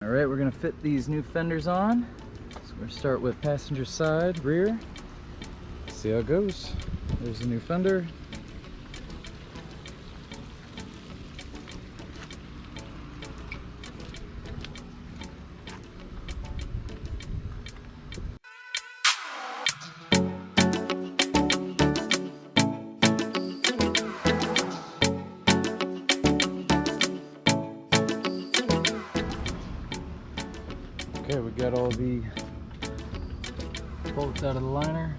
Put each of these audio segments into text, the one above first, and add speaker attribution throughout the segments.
Speaker 1: All right, we're gonna fit these new fenders on. So we're gonna start with passenger side, rear. See how it goes. There's a new fender. Okay, we got all the bolts out of the liner.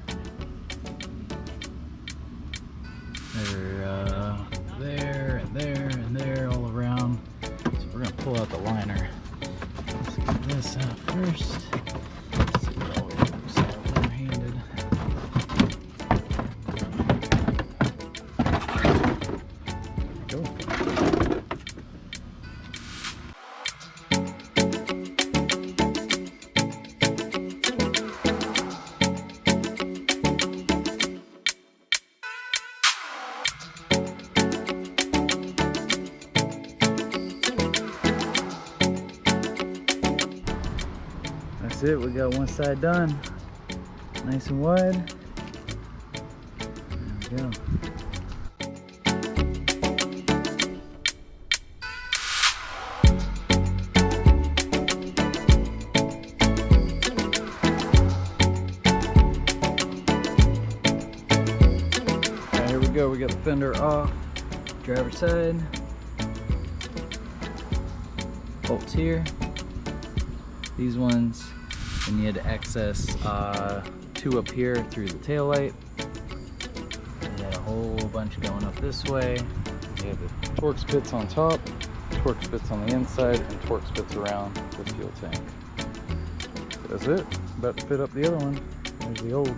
Speaker 1: They're there and there and there all around. So we're gonna pull out the liner. Let's get this out first. Let's see what all works out one-handed. There we go. That's it, we got one side done. Nice and wide. There we go. Alright, here we go, we got the fender off. Driver's side. Bolts here. These ones, and you had to access two up here through the tail light. You had a whole bunch going up this way. You have the Torx bits on top, Torx bits on the inside, and Torx bits around the fuel tank. That's it. About to fit up the other one. There's the old.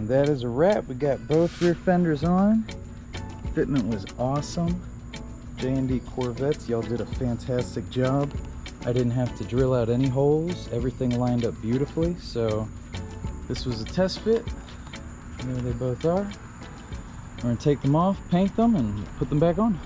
Speaker 1: That is a wrap. We got both rear fenders on. Fitment was awesome. J&D Corvettes, y'all did a fantastic job. I didn't have to drill out any holes. Everything lined up beautifully. So this was a test fit. There they both are. We're gonna take them off, paint them, and put them back on.